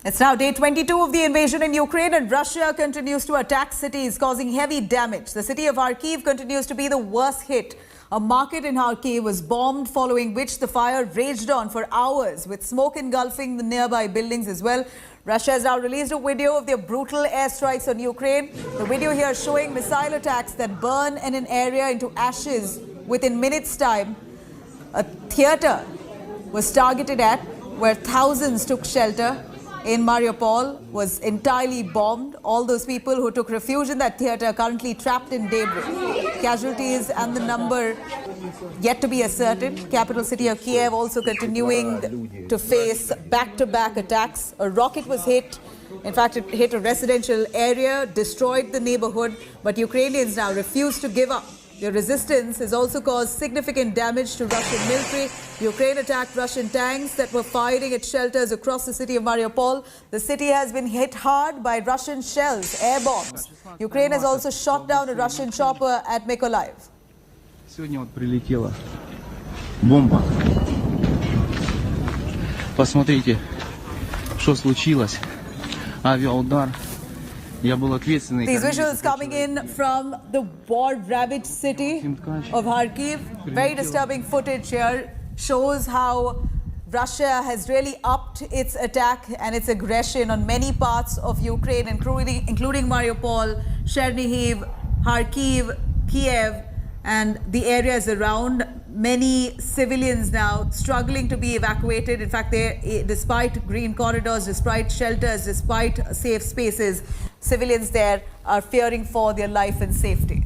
It's now day 22 of the invasion in Ukraine, and Russia continues to attack cities, causing heavy damage. The city of Kharkiv continues to be the worst hit. A market in Kharkiv was bombed, following which the fire raged on for hours, with smoke engulfing the nearby buildings as well. Russia has now released a video of their brutal airstrikes on Ukraine. The video here showing missile attacks that burn an area into ashes within minutes' time. A theatre was targeted at, where thousands took shelter. In Mariupol was entirely bombed. All those people who took refuge in that theatre are currently trapped in debris. Casualties and the number yet to be ascertained. Capital city of Kiev also continuing to face back-to-back attacks. A rocket was hit. In fact, it hit a residential area, destroyed the neighborhood, but Ukrainians now refuse to give up. Their resistance has also caused significant damage to Russian military. Ukraine attacked Russian tanks that were firing at shelters across the city of Mariupol. The city has been hit hard by Russian shells, air bombs. Ukraine has also shot down a Russian chopper at Mykolaiv. Сегодня вот прилетела бомба. Посмотрите, что случилось. Авиаудар. These visuals coming in from the war-ravaged city of Kharkiv. Very disturbing footage here. Shows how Russia has really upped its attack and its aggression on many parts of Ukraine, including Mariupol, Chernihiv, Kharkiv, Kiev, and the areas around. Many civilians now struggling to be evacuated. In fact, despite green corridors, despite shelters, despite safe spaces, civilians there are fearing for their life and safety.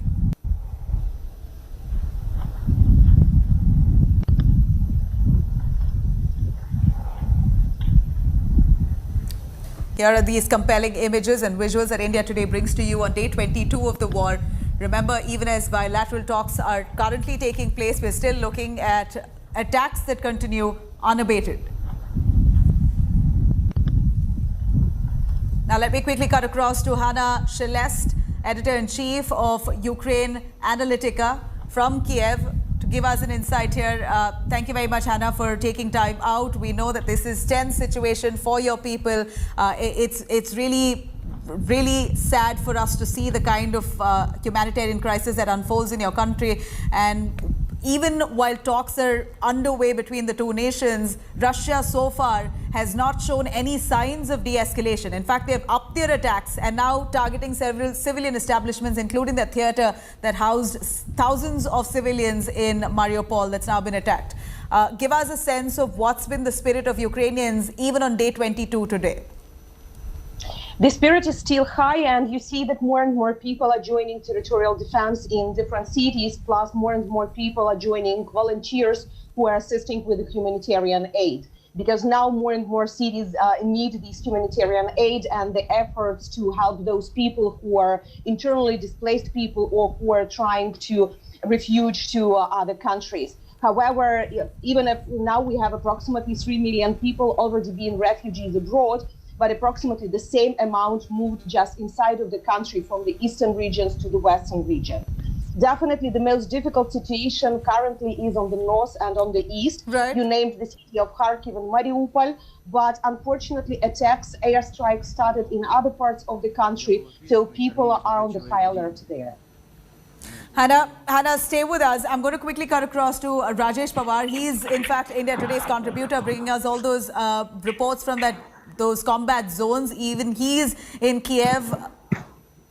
Here are these compelling images and visuals that India Today brings to you on day 22 of the war. Remember, even as bilateral talks are currently taking place, we're still looking at attacks that continue unabated. Now, let me quickly cut across to Hannah Shelest, editor-in-chief of Ukraine Analytica from Kiev, to give us an insight here. Thank you very much, Hannah, for taking time out. We know that this is a tense situation for your people. It's really sad for us to see the kind of humanitarian crisis that unfolds in your country. And even while talks are underway between the two nations, Russia so far has not shown any signs of de-escalation. In fact, they have upped their attacks and now targeting several civilian establishments, including the theatre that housed thousands of civilians in Mariupol that's now been attacked. Give us a sense of what's been the spirit of Ukrainians even on day 22 today. The spirit is still high, and you see that more and more people are joining territorial defense in different cities, plus more and more people are joining volunteers who are assisting with the humanitarian aid. Because now more and more cities need this humanitarian aid and the efforts to help those people who are internally displaced people or who are trying to refuge to other countries. However, even if now we have approximately 3 million people already being refugees abroad, but approximately the same amount moved just inside of the country from the eastern regions to the western region. Definitely the most difficult situation currently is on the north and on the east. Right. You named the city of Kharkiv and Mariupol, but unfortunately attacks, airstrikes started in other parts of the country, so people are on the high alert there. Hannah, stay with us. I'm going to quickly cut across to Rajesh Pawar. He's, in fact, India Today's contributor, bringing us all those reports from those combat zones. Even he's in Kiev.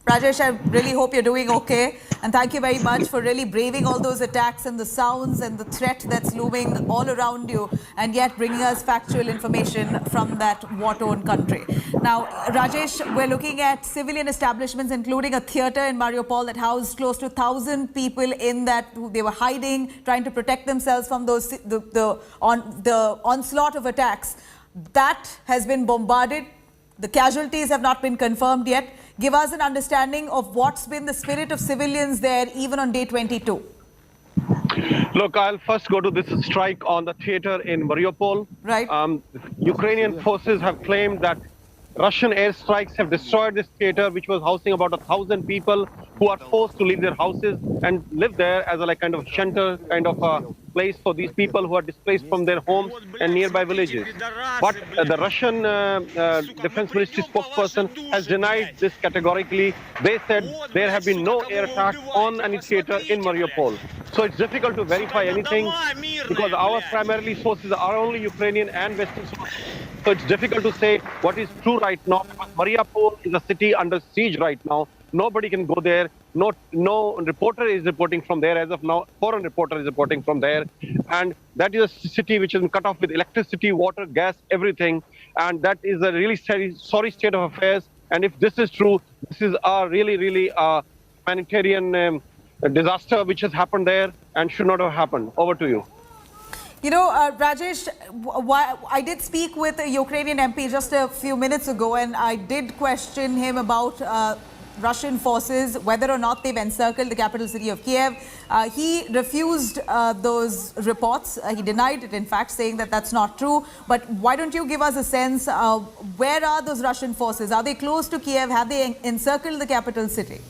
Rajesh, I really hope you're doing okay. And thank you very much for really braving all those attacks and the sounds and the threat that's looming all around you, and yet bringing us factual information from that war-torn country. Now, Rajesh, we're looking at civilian establishments, including a theatre in Mariupol that housed close to 1,000 people in that. They were hiding, trying to protect themselves from the onslaught of attacks. That has been bombarded. The casualties have not been confirmed yet. Give us an understanding of what's been the spirit of civilians there, even on day 22. Look, I'll first go to this strike on the theater in Mariupol. Right. Ukrainian forces have claimed that Russian airstrikes have destroyed this theater, which was housing about 1,000 people. who are forced to leave their houses and live there as a kind of shelter, kind of a place for these people who are displaced from their homes and nearby villages. But the Russian Defense Ministry spokesperson has denied this categorically. They said there have been no air attacks on any theater in Mariupol. So it's difficult to verify anything because our primarily sources are only Ukrainian and Western sources. So it's difficult to say what is true right now. Mariupol is a city under siege right now. Nobody can go there. No reporter is reporting from there as of now. Foreign reporter is reporting from there. And that is a city which is cut off with electricity, water, gas, everything. And that is a really sorry state of affairs. And if this is true, this is a really humanitarian disaster which has happened there and should not have happened. Over to you. You know, Rajesh, I did speak with a Ukrainian MP just a few minutes ago, and I did question him about Russian forces, whether or not they've encircled the capital city of Kiev. He refused those reports. He denied it, in fact, saying that that's not true. But why don't you give us a sense, where are those Russian forces? Are they close to Kiev? Have they encircled the capital city?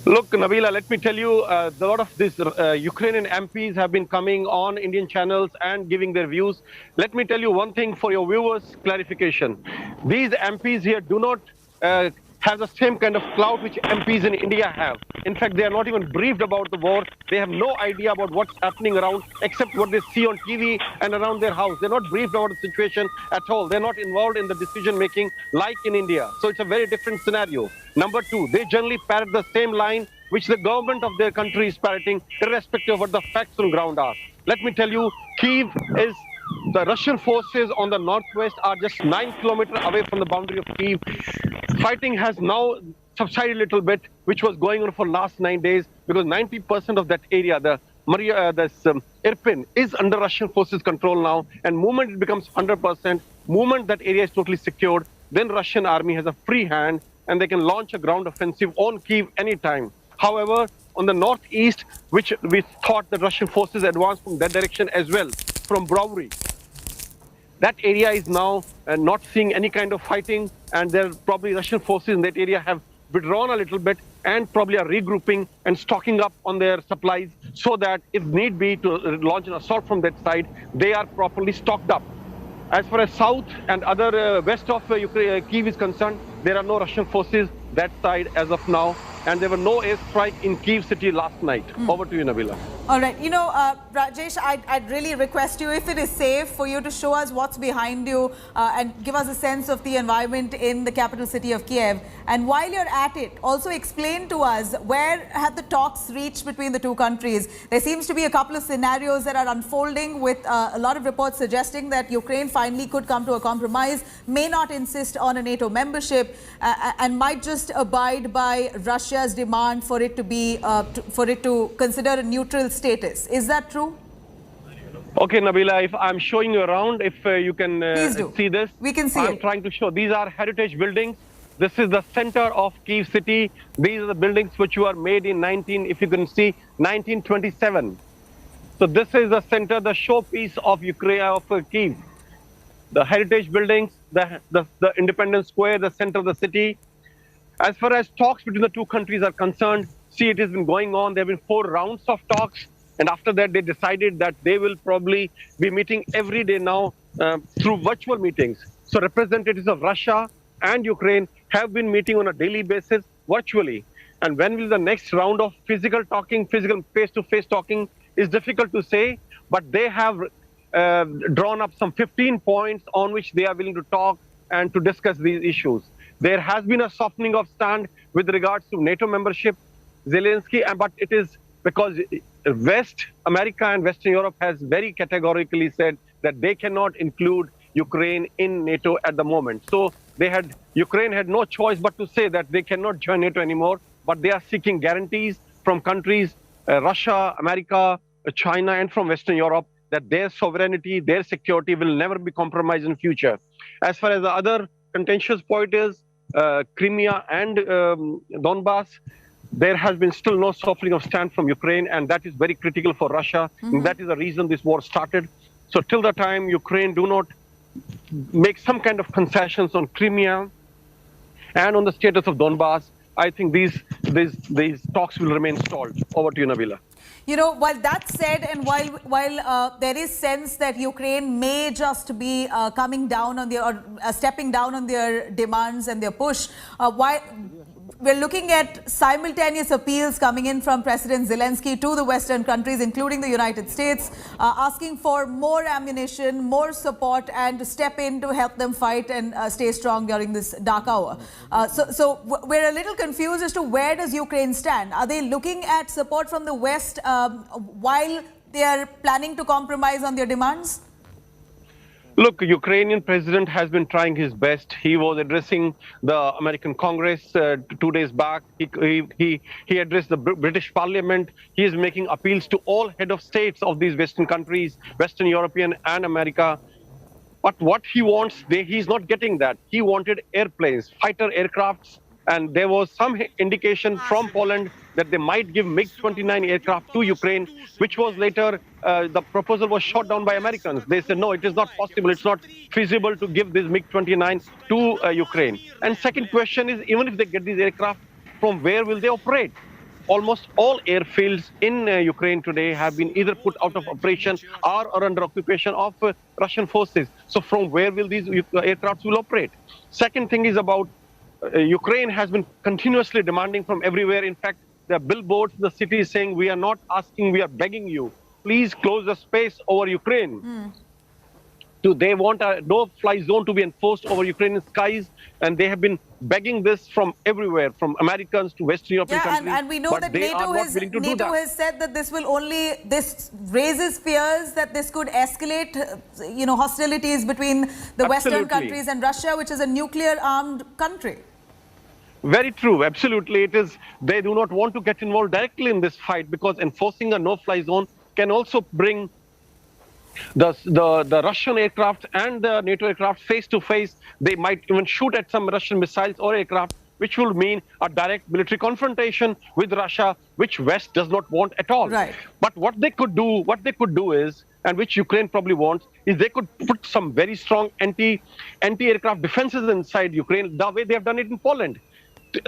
Look, Nabila, let me tell you, a lot of these Ukrainian MPs have been coming on Indian channels and giving their views. Let me tell you one thing for your viewers' clarification. These MPs here do not have the same kind of clout which MPs in India have. In fact, they are not even briefed about the war. They have no idea about what's happening around except what they see on TV and around their house. They're not briefed about the situation at all. They're not involved in the decision making like in India. So it's a very different scenario. Number two, they generally parrot the same line which the government of their country is parroting, irrespective of what the facts on ground are. Let me tell you, Kyiv is the Russian forces on the northwest are just 9 kilometers away from the boundary of Kyiv. Fighting has now subsided a little bit, which was going on for last 9 days, because 90% of that area, the Irpin, is under Russian forces control now, and moment it becomes 100%, moment that area is totally secured, then Russian army has a free hand, and they can launch a ground offensive on Kyiv anytime. However, on the northeast, which we thought the Russian forces advanced from that direction as well, from Brovary, that area is now not seeing any kind of fighting, and there probably Russian forces in that area have withdrawn a little bit and probably are regrouping and stocking up on their supplies so that if need be to launch an assault from that side, they are properly stocked up. As far as south and other west of Kyiv is concerned, there are no Russian forces that side as of now, and there were no airstrike in Kyiv city last night. Over to you, Nabila. All right. You know, Rajesh, I'd really request you, if it is safe, for you to show us what's behind you and give us a sense of the environment in the capital city of Kiev. And while you're at it, also explain to us, where have the talks reached between the two countries? There seems to be a couple of scenarios that are unfolding, with a lot of reports suggesting that Ukraine finally could come to a compromise, may not insist on a NATO membership, and might just abide by Russia's demand for it to be to consider a neutral status. Is that true? Okay, Nabila, if I'm showing you around, if you can see this. We can see I'm trying to show. These are heritage buildings. This is the center of Kyiv city. These are the buildings which were made in 1927. So this is the center, the showpiece of Ukraine, of Kyiv. The heritage buildings, the Independence Square, the center of the city. As far as talks between the two countries are concerned, see, it has been going on. There have been 4 rounds of talks. And after that, they decided that they will probably be meeting every day now through virtual meetings. So representatives of Russia and Ukraine have been meeting on a daily basis virtually. And when will the next round of physical talking, physical face-to-face talking, is difficult to say. But they have drawn up some 15 points on which they are willing to talk and to discuss these issues. There has been a softening of stand with regards to NATO membership, Zelensky, but it is because West America and Western Europe has very categorically said that they cannot include Ukraine in NATO at the moment. So Ukraine had no choice but to say that they cannot join NATO anymore, but they are seeking guarantees from countries, Russia, America, China, and from Western Europe, that their sovereignty, their security will never be compromised in future. As far as the other contentious point is, Crimea and Donbass, there has been still no softening of stand from Ukraine, and that is very critical for Russia. And that is the reason this war started. So till the time Ukraine do not make some kind of concessions on Crimea and on the status of Donbass, I think these talks will remain stalled. Over to you, Nabila. You know, while that's said, and while there is sense that Ukraine may just be coming down on their, or stepping down on their demands and their push, why we're looking at simultaneous appeals coming in from President Zelensky to the Western countries, including the United States, asking for more ammunition, more support, and to step in to help them fight and stay strong during this dark hour. So we're a little confused as to where does Ukraine stand? Are they looking at support from the West while they are planning to compromise on their demands? Look, Ukrainian president has been trying his best. He was addressing the American Congress 2 days back. He addressed the British Parliament. He is making appeals to all head of states of these Western countries, Western European and America. But what he wants, he's not getting that. He wanted airplanes, fighter aircrafts, and there was some indication from Poland that they might give MiG-29 aircraft to Ukraine, which was later, the proposal was shot down by Americans. They said, no, it is not possible, it's not feasible to give this MiG-29 to Ukraine. And second question is, even if they get these aircraft, from where will they operate? Almost all airfields in Ukraine today have been either put out of operation or are under occupation of Russian forces. So from where will these aircrafts will operate? Second thing is about Ukraine has been continuously demanding from everywhere. In fact, there are billboards in the city saying, we are not asking, we are begging you. Please close the space over Ukraine. They want a no-fly zone to be enforced over Ukrainian skies, and they have been begging this from everywhere, from Americans to Western European countries. And we know that NATO has said that this raises fears that this could escalate, hostilities between the Western countries and Russia, which is a nuclear-armed country. Very true. Absolutely. It is. They do not want to get involved directly in this fight because enforcing a no-fly zone can also bring the Russian aircraft and the NATO aircraft face to face. They might even shoot at some Russian missiles or aircraft, which will mean a direct military confrontation with Russia, which West does not want at all. Right. But what they could do is, and which Ukraine probably wants, is they could put some very strong anti-aircraft defenses inside Ukraine, the way they have done it in Poland.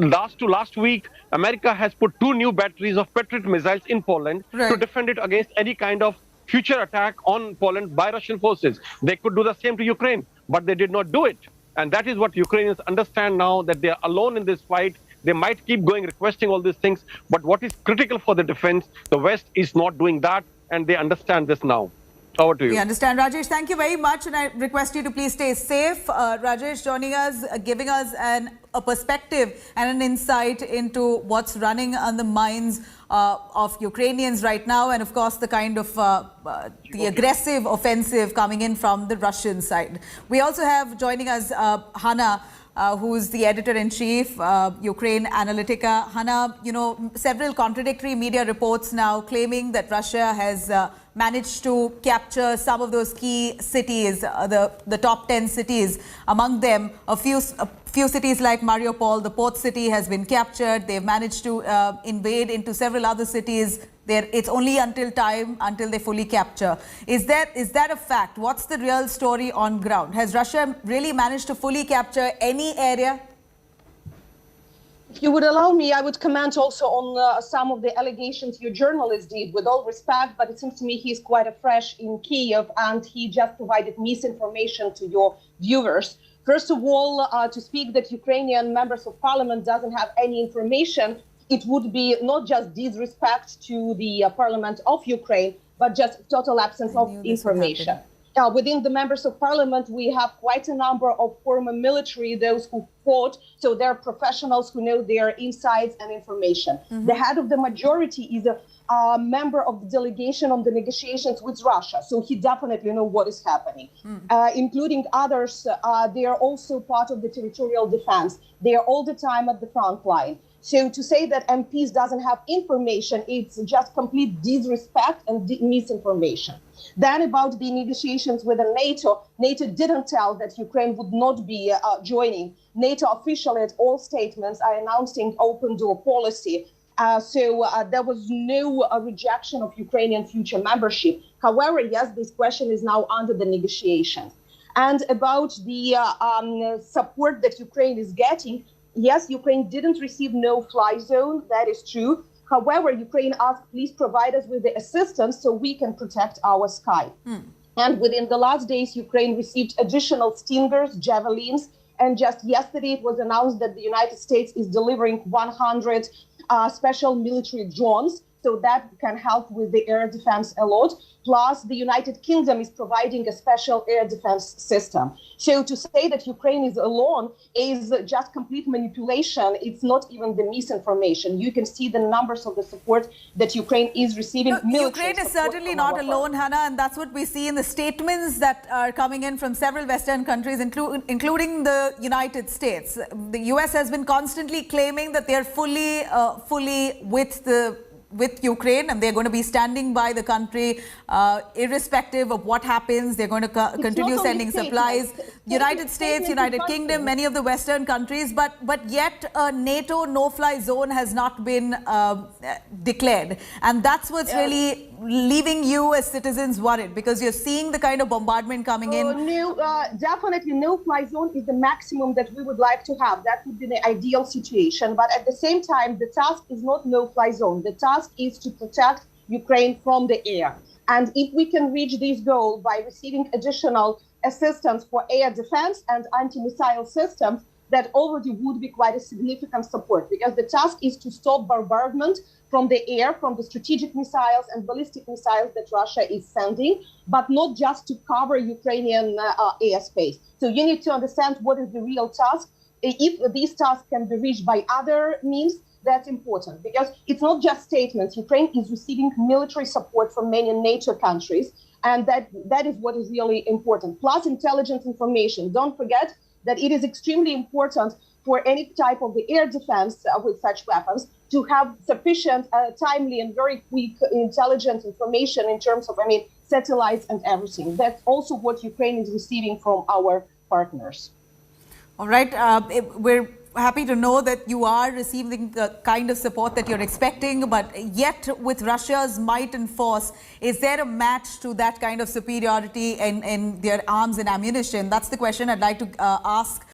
Last week, America has put 2 new batteries of Patriot missiles in Poland to defend it against any kind of future attack on Poland by Russian forces. They could do the same to Ukraine, but they did not do it. And that is what Ukrainians understand now, that they are alone in this fight. They might keep going, requesting all these things. But what is critical for the defense, the West is not doing that, and they understand this now. Over to you. We understand. Rajesh, thank you very much. And I request you to please stay safe. Rajesh joining us, giving us a perspective and an insight into what's running on the minds of Ukrainians right now. And of course, the kind of the aggressive offensive coming in from the Russian side. We also have joining us Hannah, who's the editor-in-chief, Ukraine Analytica. Hannah, several contradictory media reports now claiming that Russia has managed to capture some of those key cities, the top 10 cities. Among them, a few cities like Mariupol, the port city, has been captured. They've managed to invade into several other cities. It's only until they fully capture. Is that a fact? What's the real story on ground? Has Russia really managed to fully capture any area? If you would allow me, I would comment also on some of the allegations your journalist did, with all respect, but it seems to me he's quite afresh in Kiev and he just provided misinformation to your viewers. First of all, to speak that Ukrainian members of parliament doesn't have any information, it would be not just disrespect to the parliament of Ukraine, but just total absence of information. Within the members of parliament, we have quite a number of former military, those who fought, so they're professionals who know their insights and information. The head of the majority is a member of the delegation on the negotiations with Russia, so he definitely knows what is happening. Including others, they are also part of the territorial defense. They are all the time at the front line. So to say that MPs doesn't have information, it's just complete disrespect and misinformation. Then about the negotiations with the NATO, NATO didn't tell that Ukraine would not be joining. NATO officially at all statements are announcing open door policy. So there was no rejection of Ukrainian future membership. However, yes, this question is now under the negotiation. And about the support that Ukraine is getting, Yes, Ukraine didn't receive no-fly zone. That is true. However, Ukraine asked, please provide us with the assistance so we can protect our sky. And within the last days, Ukraine received additional Stingers, Javelins, and just yesterday it was announced that the United States is delivering 100 special military drones. So that can help with the air defense a lot. Plus, the United Kingdom is providing a special air defense system. So to say that Ukraine is alone is just complete manipulation. It's not even the misinformation. You can see the numbers of the support that Ukraine is receiving. Ukraine is certainly not alone, Hannah, and that's what we see in the statements that are coming in from several Western countries, including the United States. The US has been constantly claiming that they're fully with Ukraine, and they're going to be standing by the country irrespective of what happens. They're going to continue sending supplies. United States, United Kingdom, many of the Western countries, but yet a NATO no-fly zone has not been declared. And that's what's really leaving you as citizens worried, because you're seeing the kind of bombardment coming in. Definitely no-fly zone is the maximum that we would like to have. That would be the ideal situation. But at the same time, the task is not no-fly zone. The task is to protect Ukraine from the air. And if we can reach this goal by receiving additional assistance for air defense and anti-missile systems, that already would be quite a significant support, because the task is to stop bombardment from the air, from the strategic missiles and ballistic missiles that Russia is sending, but not just to cover Ukrainian airspace. So you need to understand what is the real task. If this task can be reached by other means, that's important, because it's not just statements. Ukraine is receiving military support from many NATO countries, and that is what is really important. Plus intelligence information. Don't forget that it is extremely important for any type of the air defense with such weapons to have sufficient, timely and very quick intelligence information in terms of, satellites and everything. That's also what Ukraine is receiving from our partners. All right. We're happy to know that you are receiving the kind of support that you're expecting, but yet with Russia's might and force, is there a match to that kind of superiority in their arms and ammunition? That's the question I'd like to ask